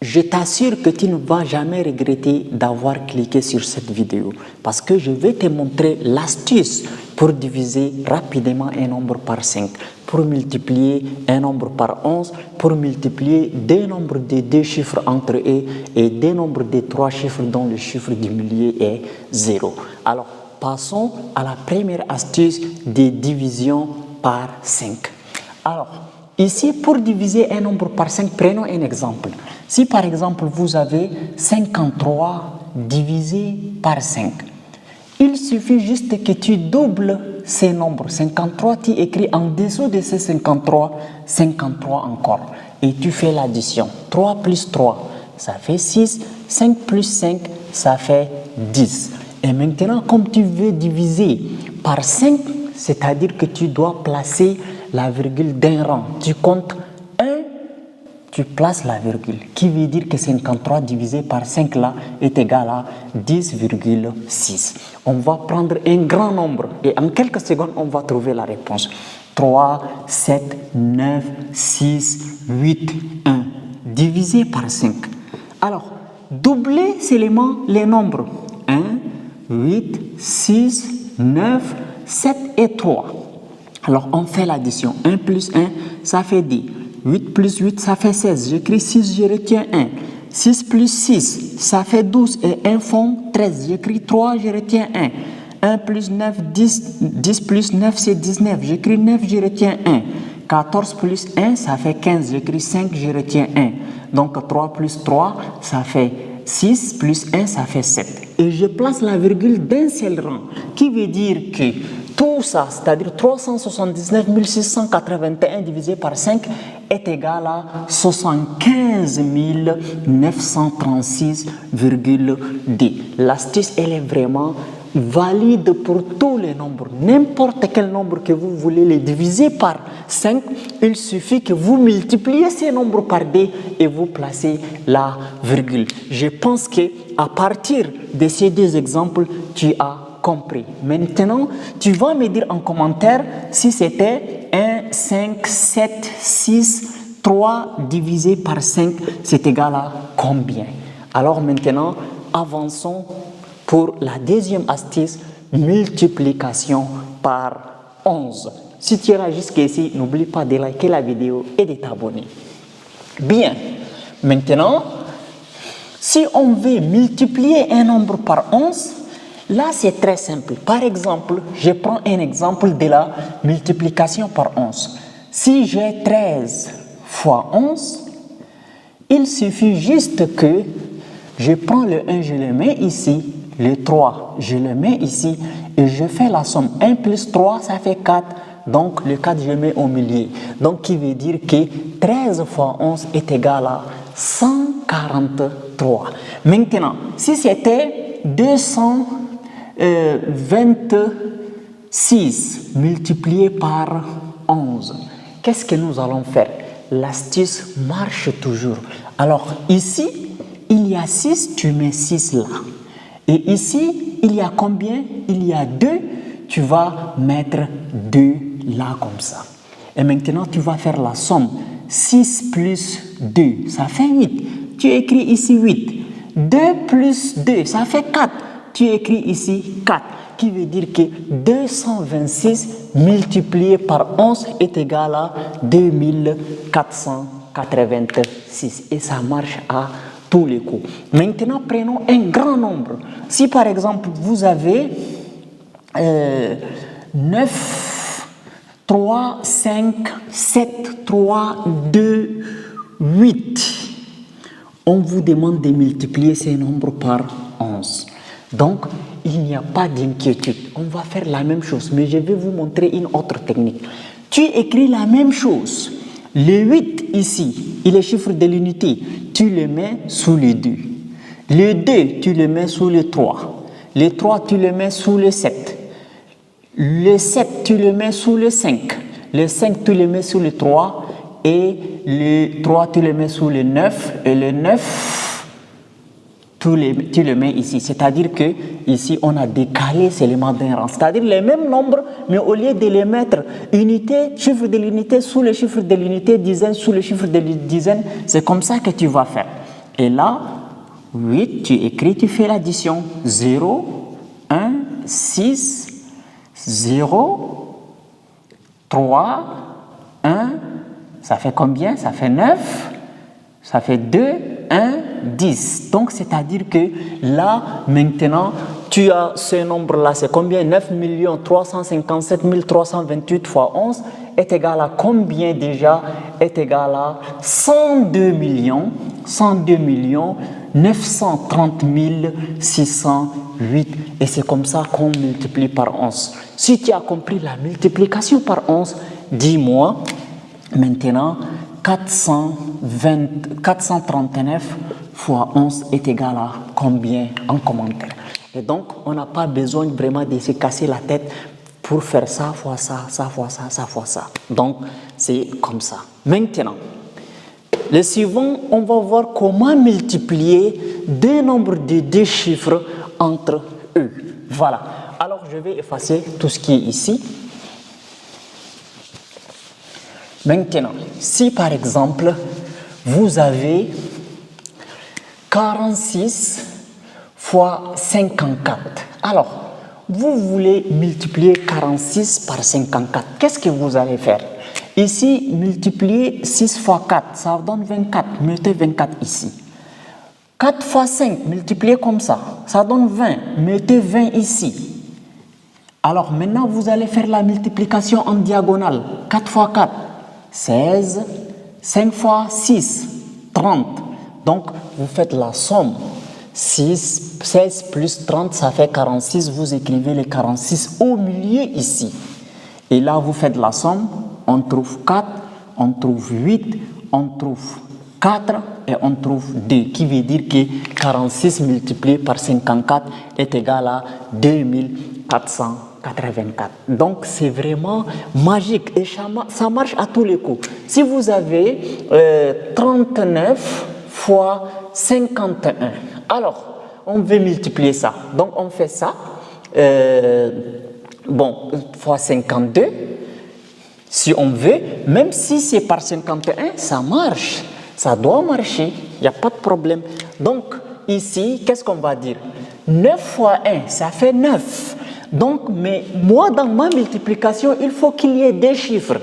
je t'assure que tu ne vas jamais regretter d'avoir cliqué sur cette vidéo parce que je vais te montrer l'astuce pour diviser rapidement un nombre par 5, pour multiplier un nombre par 11, pour multiplier deux nombres de deux chiffres entre eux et deux nombres de trois chiffres dont le chiffre du milieu est 0. Alors, passons à la première astuce de division par 5. Alors, ici, pour diviser un nombre par 5, prenons un exemple. Si par exemple, vous avez 53 divisé par 5, il suffit juste que tu doubles ces nombres. 53, tu écris en dessous de ces 53, 53 encore. Et tu fais l'addition. 3 plus 3, ça fait 6. 5 plus 5, ça fait 10. Et maintenant, comme tu veux diviser par 5, c'est-à-dire que tu dois placer la virgule d'un rang. Tu comptes 1, tu places la virgule, qui veut dire que 53 divisé par 5 là est égal à 10,6. On va prendre un grand nombre et en quelques secondes, on va trouver la réponse. 3, 7, 9, 6, 8, 1, divisé par 5. Alors, doubler seulement les nombres. 1, 8, 6, 9, 7 et 3. Alors, on fait l'addition. 1 plus 1, ça fait 10. 8 plus 8, ça fait 16. J'écris 6, je retiens 1. 6 plus 6, ça fait 12 et 1 font 13. J'écris 3, je retiens 1. 1 plus 9, 10. 10 plus 9, c'est 19. J'écris 9, je retiens 1. 14 plus 1, ça fait 15. J'écris 5, je retiens 1. Donc 3 plus 3, ça fait 6 plus 1, ça fait 7. Et je place la virgule d'un seul rang, qui veut dire que tout ça, c'est-à-dire 379 681 divisé par 5 est égal à 75 936,2. L'astuce, elle est vraiment valide pour tous les nombres. N'importe quel nombre que vous voulez les diviser par 5, il suffit que vous multipliez ces nombres par 2 et vous placez la virgule. Je pense qu'à partir de ces deux exemples, tu as compris. Maintenant, tu vas me dire en commentaire si c'était 1, 5, 7, 6, 3 divisé par 5, c'est égal à combien? Alors maintenant, avançons pour la deuxième astuce, multiplication par 11. Si tu iras jusqu'ici, n'oublie pas de liker la vidéo et de t'abonner. Bien, maintenant, si on veut multiplier un nombre par 11, là, c'est très simple. Par exemple, je prends un exemple de la multiplication par 11. Si j'ai 13 fois 11, il suffit juste que je prends le 1, je le mets ici, le 3, je le mets ici, et je fais la somme. 1 plus 3, ça fait 4. Donc, le 4, je mets au milieu. Donc, qui veut dire que 13 fois 11 est égal à 143. Maintenant, si c'était 226 multiplié par 11, qu'est-ce que nous allons faire? L'astuce marche toujours. Alors, ici, il y a 6, tu mets 6 là. Et ici, il y a combien? Il y a 2, tu vas mettre 2 là comme ça. Et maintenant, tu vas faire la somme. 6 plus 2, ça fait 8. Tu écris ici 8. 2 plus 2, ça fait 4. Tu écris ici 4. Qui veut dire que 226 multiplié par 11 est égal à 2486. Et ça marche à tous les coups. Maintenant, prenons un grand nombre. Si par exemple, vous avez 9, 3, 5, 7, 3, 2, 8. On vous demande de multiplier ces nombres par 11. Donc, il n'y a pas d'inquiétude. On va faire la même chose, mais je vais vous montrer une autre technique. Tu écris la même chose. Le 8 ici, il est chiffre de l'unité. Tu le mets sous le 2. Le 2, tu le mets sous le 3. Le 3, tu le mets sous le 7. Le 7, tu le mets sous le 5. Le 5, tu le mets sous le 3. Et le 3, tu le mets sous le 9. Et le 9, tu le mets ici. C'est-à-dire que ici, on a décalé ces éléments d'un rang. C'est-à-dire les mêmes nombres, mais au lieu de les mettre unité, chiffre de l'unité sous le chiffre de l'unité, dizaine sous le chiffre de dizaine, c'est comme ça que tu vas faire. Et là, 8, tu écris, tu fais l'addition. 0, 1, 6, 0, 3, 1, ça fait combien? Ça fait 9, ça fait 2, 1, 10. Donc, c'est-à-dire que là, maintenant, tu as ce nombre-là, c'est combien? 9 357 328 fois 11 est égal à combien déjà? Est égal à 102 930 608. Et c'est comme ça qu'on multiplie par 11. Si tu as compris la multiplication par 11, dis-moi maintenant 439 fois 11 est égal à combien en commentaire. Et donc, on n'a pas besoin vraiment de se casser la tête pour faire ça fois ça, ça fois ça, ça fois ça. Donc, c'est comme ça. Maintenant, le suivant, on va voir comment multiplier deux nombres de deux chiffres entre eux. Voilà. Alors, je vais effacer tout ce qui est ici. Maintenant, si par exemple, vous avez 46 fois 54, alors, vous voulez multiplier 46 par 54, qu'est-ce que vous allez faire? Ici, multiplier 6 fois 4, ça donne 24, mettez 24 ici. 4 fois 5, multipliez comme ça donne 20, mettez 20 ici. Alors maintenant, vous allez faire la multiplication en diagonale, 4 fois 4. 16, 5 fois 6, 30. Donc, vous faites la somme. 16 plus 30, ça fait 46. Vous écrivez les 46 au milieu ici. Et là, vous faites la somme. On trouve 4, on trouve 8, on trouve 4 et on trouve 2. Qui veut dire que 46 multiplié par 54 est égal à 2484. Donc, c'est vraiment magique et ça marche à tous les coups. Si vous avez 39 fois 51, alors, on veut multiplier ça. Donc, on fait ça. Fois 52. Si on veut, même si c'est par 51, ça marche. Ça doit marcher. Il n'y a pas de problème. Donc, ici, qu'est-ce qu'on va dire? 9 fois 1, ça fait 9. Donc, mais moi, dans ma multiplication, il faut qu'il y ait des chiffres.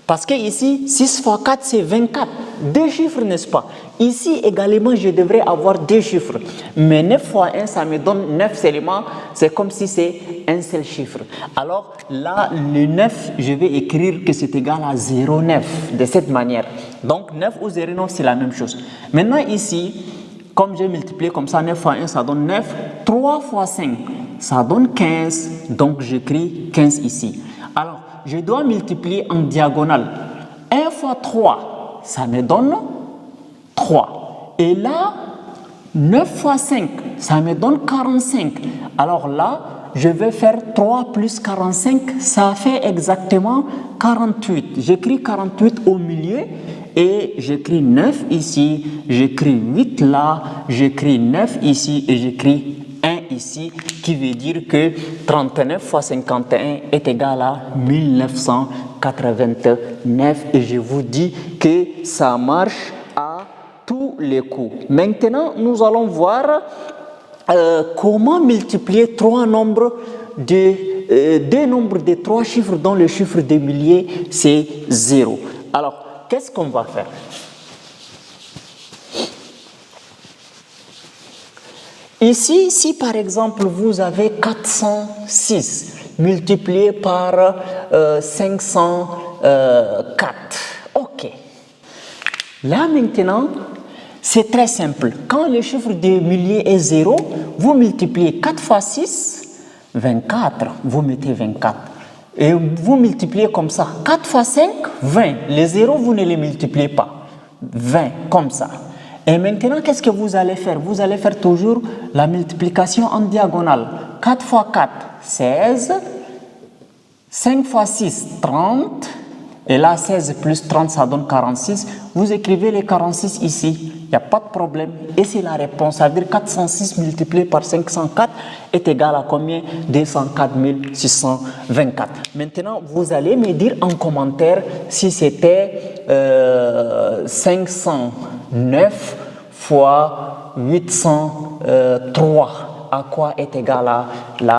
Parce que ici, 6 fois 4, c'est 24. Deux chiffres, n'est-ce pas? Ici, également, je devrais avoir deux chiffres. Mais 9 fois 1, ça me donne 9 seulement. C'est comme si c'est un seul chiffre. Alors, là, le 9, je vais écrire que c'est égal à 0,9. De cette manière. Donc, 9 ou 0,9, c'est la même chose. Maintenant, ici, comme j'ai multiplié comme ça, 9 fois 1, ça donne 9. 3 fois 5, ça donne 15. Donc, j'écris 15 ici. Alors, je dois multiplier en diagonale. 1 fois 3, ça me donne 3. Et là, 9 fois 5, ça me donne 45. Alors là, je vais faire 3 plus 45, ça fait exactement 48. J'écris 48 au milieu et j'écris 9 ici, j'écris 8 là, j'écris 9 ici et j'écris 1 ici, qui veut dire que 39 fois 51 est égal à 1989. Et je vous dis que ça marche à tous les coups. Maintenant, nous allons voir comment multiplier deux nombres de trois chiffres dont le chiffre des milliers, c'est 0. Alors, qu'est-ce qu'on va faire? Ici, si par exemple vous avez 406 multiplié par 504, ok. Là maintenant, c'est très simple. Quand le chiffre des milliers est 0, vous multipliez 4 fois 6, 24, vous mettez 24. Et vous multipliez comme ça. 4 fois 5, 20. Les 0, vous ne les multipliez pas. 20, comme ça. Et maintenant, qu'est-ce que vous allez faire? Vous allez faire toujours la multiplication en diagonale. 4 fois 4, 16. 5 fois 6, 30. Et là, 16 plus 30, ça donne 46. Vous écrivez les 46 ici. Il n'y a pas de problème. Et c'est la réponse. Ça veut dire 406 multiplié par 504 est égal à combien? 204 624. Maintenant, vous allez me dire en commentaire si c'était 509 fois 803. À quoi est égal à la